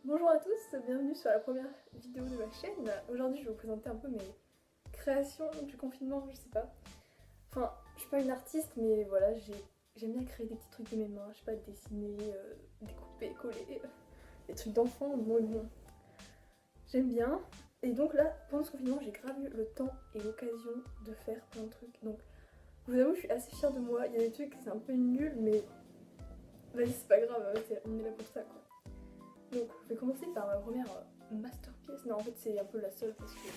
Bonjour à tous, bienvenue sur la première vidéo de ma chaîne. Aujourd'hui je vais vous présenter un peu mes créations du confinement, je sais pas. Enfin, je suis pas une artiste mais voilà, j'aime bien créer des petits trucs de mes mains, je sais pas, dessiner, découper, coller, des trucs d'enfant, bon, j'aime bien. Et donc là, pendant ce confinement, j'ai grave eu le temps et l'occasion de faire plein de trucs. Donc, je vous avoue, je suis assez fière de moi. Il y a des trucs, c'est un peu nul, mais vas-y, c'est pas grave, on est là pour ça quoi. Donc je vais commencer par ma première masterpiece. Non, en fait c'est un peu la seule parce que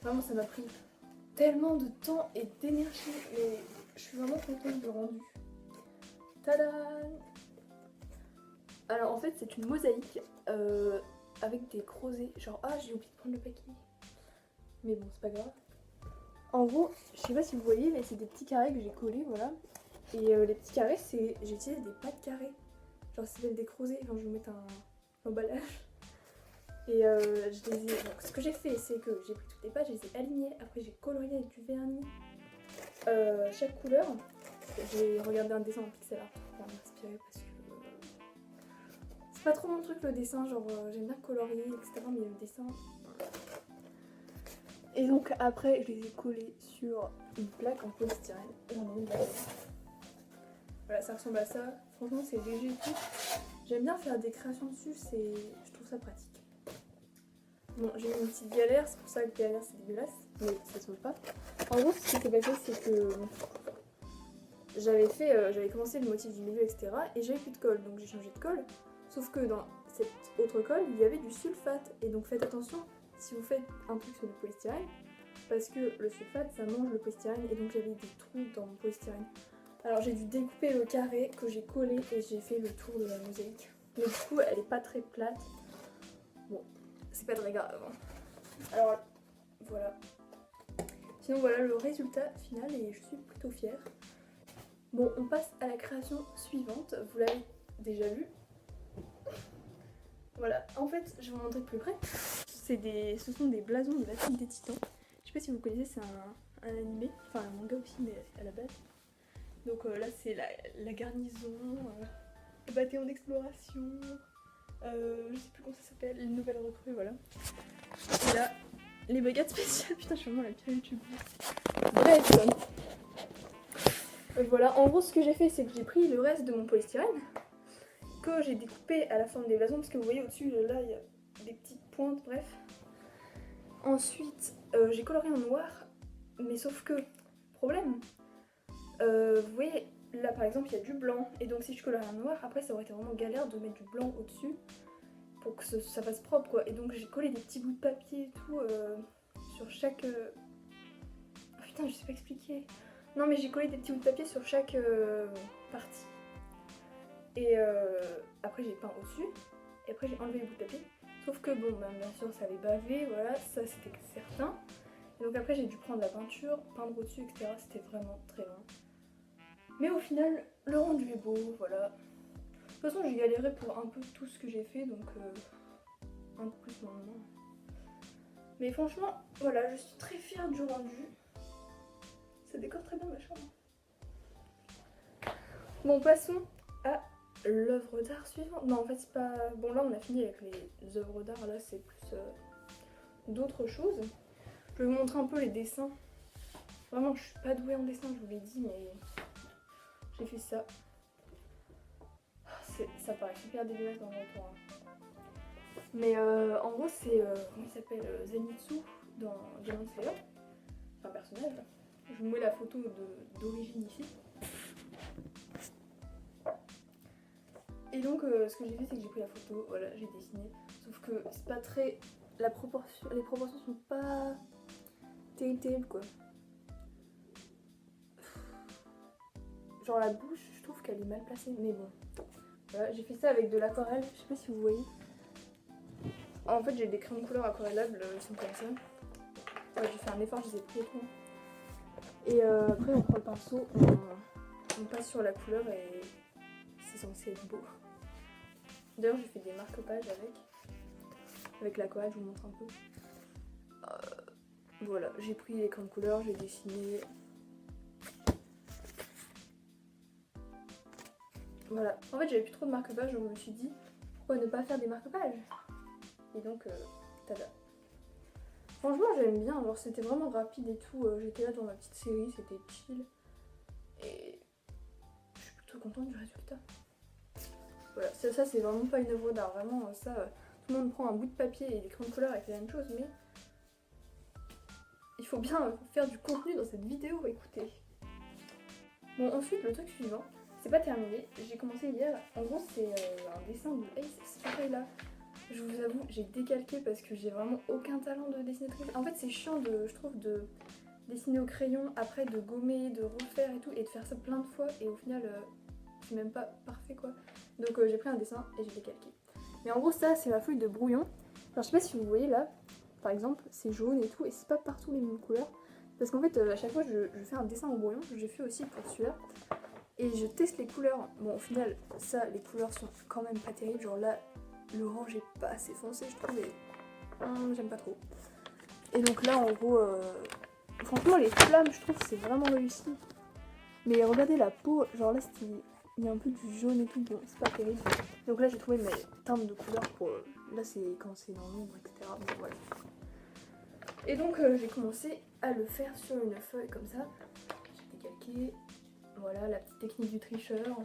vraiment ça m'a pris tellement de temps et d'énergie, mais je suis vraiment contente du rendu. Tadam! Alors en fait c'est une mosaïque avec des crozets. Genre j'ai oublié de prendre le paquet. Mais bon c'est pas grave. En gros, je sais pas si vous voyez, mais c'est des petits carrés que j'ai collés, voilà. Et les petits carrés, j'ai utilisé des pâtes carrées. Genre ça s'appelle des crozets, genre je vais vous mettre un emballage. Et je les ai... Donc, ce que j'ai fait, c'est que j'ai pris toutes les pages, je les ai alignées. Après, j'ai colorié avec du vernis chaque couleur. J'ai regardé un dessin en pixel art pour m'inspirer parce que c'est pas trop mon truc le dessin. Genre, j'aime bien colorier, etc. Mais le dessin. Et donc, après, je les ai collés sur une plaque en polystyrène. J'en ai une là. Voilà, ça ressemble à ça. Franchement, c'est léger et tout. J'aime bien faire des créations dessus, je trouve ça pratique. Bon, j'ai eu une petite galère, c'est pour ça que derrière c'est dégueulasse, mais ça se voit pas. En gros, ce qui s'est passé, c'est que j'avais commencé le motif du milieu, etc. Et j'avais plus de colle, donc j'ai changé de colle. Sauf que dans cette autre colle, il y avait du sulfate. Et donc faites attention si vous faites un truc sur du polystyrène, parce que le sulfate, ça mange le polystyrène, et donc j'avais des trous dans mon polystyrène. Alors j'ai dû découper le carré que j'ai collé et j'ai fait le tour de la mosaïque. Mais du coup, elle est pas très plate. Bon, c'est pas très grave. Alors voilà. Sinon voilà le résultat final et je suis plutôt fière. Bon, on passe à la création suivante. Vous l'avez déjà vu. Voilà. En fait, je vais vous montrer de plus près. Ce sont des blasons de l'attaque des Titans. Je sais pas si vous connaissez, c'est un animé, enfin un manga aussi, mais à la base. Donc là, c'est la garnison, le bataillon d'exploration. Je sais plus comment ça s'appelle, les nouvelles recrues, voilà. Et là, les brigades spéciales. Putain, je suis vraiment la pire youtubeuse. Bref, voilà, en gros, ce que j'ai fait, c'est que j'ai pris le reste de mon polystyrène que j'ai découpé à la forme des blasons, parce que vous voyez au-dessus, là, il y a des petites pointes, bref. Ensuite, j'ai coloré en noir, mais sauf que, problème, vous voyez, là par exemple, il y a du blanc, et donc si je colorais en noir, après ça aurait été vraiment galère de mettre du blanc au-dessus pour que ça fasse propre, quoi. Et donc j'ai collé des petits bouts de papier et tout sur chaque... Oh putain, je sais pas expliquer. Non, mais j'ai collé des petits bouts de papier sur chaque partie. Et après j'ai peint au-dessus, et après j'ai enlevé les bouts de papier. Sauf que bon, bah, bien sûr ça avait bavé, voilà, ça c'était certain. Et donc après j'ai dû prendre la peinture, peindre au-dessus, etc. C'était vraiment très long. Mais au final, le rendu est beau, voilà. De toute façon j'ai galéré pour un peu tout ce que j'ai fait, donc un peu plus maintenant. Mais franchement, voilà, je suis très fière du rendu. Ça décore très bien ma chambre. Bon, passons à l'œuvre d'art suivante. Non, en fait, c'est pas... Bon, là, on a fini avec les œuvres d'art. Là, c'est plus d'autres choses. Je vais vous montrer un peu les dessins. Vraiment, je suis pas douée en dessin, je vous l'ai dit, mais j'ai fait ça. Ça paraît super dégueulasse dans le retour. Hein. Mais en gros, c'est... comment il s'appelle Zenitsu dans Demon Slayer. C'est un personnage. Je vous mets la photo d'origine ici. Et donc ce que j'ai fait, c'est que j'ai pris la photo, voilà, j'ai dessiné. Sauf que c'est pas très... les proportions sont pas terribles quoi. Genre la bouche, je trouve qu'elle est mal placée, mais bon. Voilà, j'ai fait ça avec de l'aquarelle, je sais pas si vous voyez. En fait j'ai des crayons de couleur aquarellables, ils sont comme ça. Ouais, j'ai fait un effort, je les ai pris et tout. Et après on prend le pinceau, on passe sur la couleur et c'est censé être beau. D'ailleurs j'ai fait des marque-pages avec l'aquarelle, je vous montre un peu. Voilà, j'ai pris les crayons de couleur, j'ai dessiné. Voilà. En fait j'avais plus trop de marque-pages, donc je me suis dit pourquoi ne pas faire des marque-pages. Et donc, tada. Franchement, j'aime bien. Alors, c'était vraiment rapide et tout. J'étais là dans ma petite série, c'était chill. Et je suis plutôt contente du résultat. Voilà, ça c'est vraiment pas une œuvre d'art. Vraiment, ça, tout le monde prend un bout de papier et des crayons de couleur et fait la même chose, mais il faut bien faire du contenu dans cette vidéo, écoutez. Bon, ensuite, le truc suivant, c'est pas terminé. J'ai commencé hier. En gros, c'est un dessin de Ace Spray là. Je vous avoue, j'ai décalqué parce que j'ai vraiment aucun talent de dessinatrice. En fait, c'est chiant, je trouve, de dessiner au crayon, après de gommer, de refaire et tout, et de faire ça plein de fois, et au final, c'est même pas parfait quoi. Donc j'ai pris un dessin et j'ai décalqué. Mais en gros, ça, c'est ma feuille de brouillon. Alors, je sais pas si vous voyez là, par exemple, c'est jaune et tout, et c'est pas partout les mêmes couleurs. Parce qu'en fait, à chaque fois, je fais un dessin au brouillon, j'ai fait aussi pour celui-là. Et je teste les couleurs. Bon, au final, ça, les couleurs sont quand même pas terribles. Genre là, l'orange est pas assez foncé, je trouve, et j'aime pas trop. Et donc là, en gros, franchement, les flammes, je trouve, c'est vraiment réussi. Mais regardez la peau, genre là, il y a un peu du jaune et tout, bon, c'est pas terrible. Donc là, j'ai trouvé mes teintes de couleurs pour... là, c'est quand c'est dans l'ombre, etc. Bon, voilà. Et donc, j'ai commencé à le faire sur une feuille comme ça. J'ai décalqué. Voilà, la petite technique du tricheur.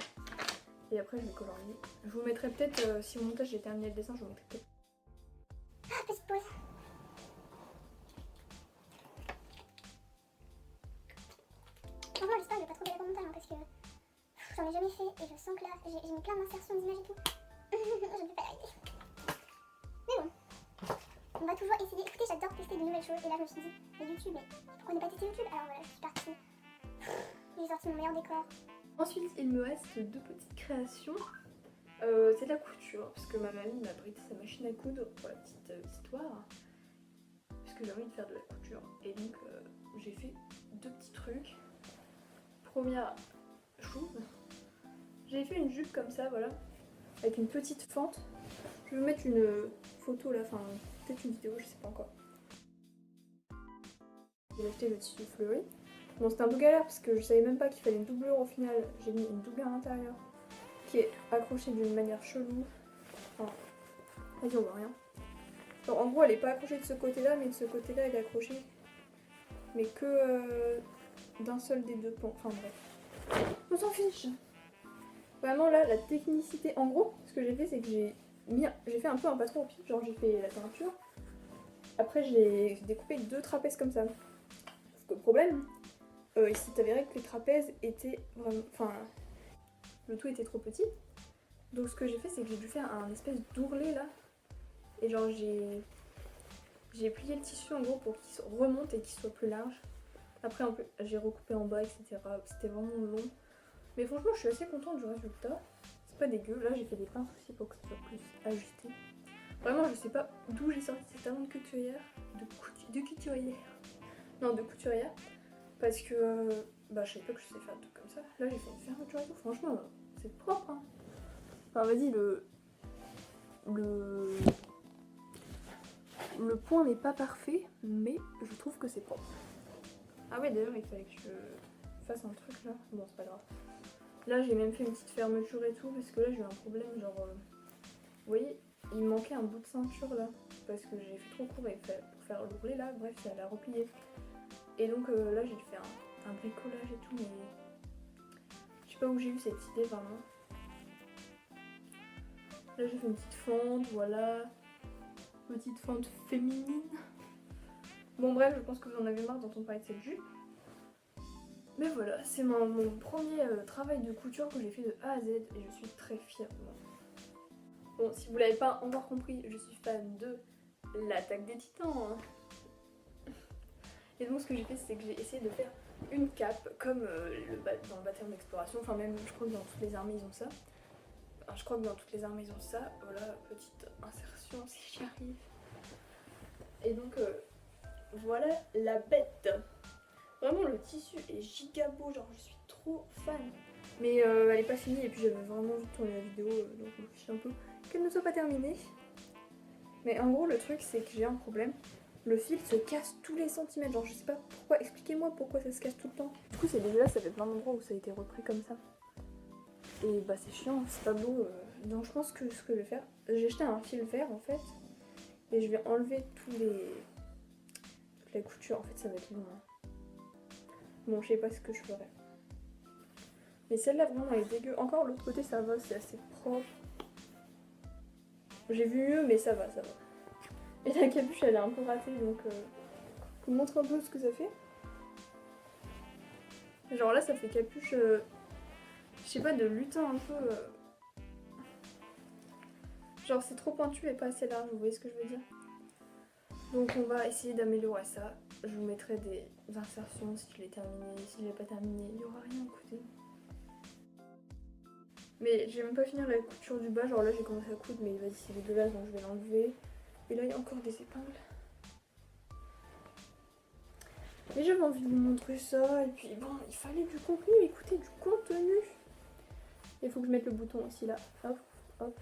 Et après, je vais colorier. Je vous mettrai peut-être, si au montage j'ai terminé le dessin, je vous mettrai peut-être. Ah, petite pause. Franchement, j'espère que je vais pas trop galérer au montage hein, parce que j'en ai jamais fait et je sens que là, j'ai mis plein d'insertions d'images et tout. Je ne vais pas y arriver. Mais bon, on va toujours essayer. Écoutez, j'adore tester de nouvelles choses et là, je me suis dit, mais YouTube, mais pourquoi ne pas tester YouTube? Alors voilà, je suis partie. J'ai sorti mon meilleur décor. Ensuite, il me reste deux petites créations. C'est de la couture, parce que ma mamie m'a prêté sa machine à coudre pour la petite histoire. Parce que j'ai envie de faire de la couture. Et donc, j'ai fait deux petits trucs. Première chose, j'ai fait une jupe comme ça, voilà, avec une petite fente. Je vais vous mettre une photo là, enfin, peut-être une vidéo, je sais pas encore. J'ai acheté le tissu fleuri. Bon, c'était un peu galère parce que je savais même pas qu'il fallait une doublure au final. J'ai mis une doublure à l'intérieur qui est accrochée d'une manière chelou. Enfin, vas-y, on voit rien. Alors, en gros, elle est pas accrochée de ce côté-là, mais de ce côté-là, elle est accrochée. Mais que d'un seul des deux pans. Enfin, bref. On s'en fiche. Vraiment, là, la technicité. En gros, ce que j'ai fait, c'est que j'ai fait un peu un patron au pif. Genre, j'ai fait la teinture. Après, j'ai découpé deux trapèzes comme ça. Sauf que le problème, il s'est avéré que les trapèzes étaient vraiment... Enfin, le tout était trop petit. Donc ce que j'ai fait, c'est que j'ai dû faire un espèce d'ourlet là. Et genre j'ai plié le tissu en gros pour qu'il se remonte et qu'il soit plus large. Après un peu, j'ai recoupé en bas, etc. C'était vraiment long. Mais franchement, je suis assez contente du résultat. C'est pas dégueu. Là, j'ai fait des pinces aussi pour que ça soit plus ajusté. Vraiment, je sais pas d'où j'ai sorti cet talent de couturière. De couturière. Non, de couturière. Parce que bah, je savais pas que je sais faire un truc comme ça. Là, j'ai fait une fermeture et tout. Franchement, c'est propre. Hein. Enfin, vas-y, le point n'est pas parfait, mais je trouve que c'est propre. Ah ouais, d'ailleurs, il fallait que je fasse un truc là. Bon, c'est pas grave. Là, j'ai même fait une petite fermeture et tout, parce que là, j'ai eu un problème. Genre, vous voyez, il me manquait un bout de ceinture là. Parce que j'ai fait trop court et pour faire l'ourlet là, bref, ça l'a replié. Et donc là, j'ai fait un bricolage et tout, mais je sais pas où j'ai eu cette idée vraiment. Là, j'ai fait une petite fente, voilà. Petite fente féminine. Bon, bref, je pense que vous en avez marre d'entendre parler de cette jupe. Mais voilà, c'est mon premier travail de couture que j'ai fait de A à Z et je suis très fière de moi. Bon, si vous l'avez pas encore compris, je suis fan de l'Attaque des Titans. Hein. Et donc, ce que j'ai fait, c'est que j'ai essayé de faire une cape comme dans le bataillon d'exploration. Enfin, même, je crois que dans toutes les armées, ils ont ça. Enfin, je crois que dans toutes les armées, ils ont ça. Voilà, petite insertion si j'y arrive. Et donc, voilà la bête. Vraiment, le tissu est giga beau, genre je suis trop fan. Mais elle est pas finie et puis j'avais vraiment envie de tourner la vidéo, donc je me fiche un peu qu'elle ne soit pas terminée. Mais en gros, le truc, c'est que j'ai un problème. Le fil se casse tous les centimètres, genre je sais pas pourquoi, expliquez-moi pourquoi ça se casse tout le temps. Du coup, c'est dégueulasse, ça fait plein d'endroits où ça a été repris comme ça. Et bah c'est chiant, c'est pas beau. Donc je pense que ce que je vais faire, j'ai acheté un fil vert en fait. Et je vais enlever toutes les coutures. En fait, ça va être long. Hein. Bon, je sais pas ce que je ferai. Mais celle-là, vraiment, elle est dégueu. Encore l'autre côté, ça va, c'est assez propre. J'ai vu mieux, mais ça va, ça va. Et la capuche, elle est un peu ratée, donc je vous montre un peu ce que ça fait. Genre là, ça fait capuche, je sais pas, de lutin un peu. Genre c'est trop pointu et pas assez large, vous voyez ce que je veux dire? Donc on va essayer d'améliorer ça. Je vous mettrai des insertions si je l'ai terminé. Si je l'ai pas terminé, il n'y aura rien à côté. Mais j'ai même pas fini la couture du bas. Genre là j'ai commencé à coudre, mais vas-y c'est dégueulasse donc je vais l'enlever. Et là il y a encore des épingles. Mais j'avais envie de vous montrer ça. Et puis bon, il fallait du contenu, écoutez, du contenu. Il faut que je mette le bouton aussi là. Hop, hop.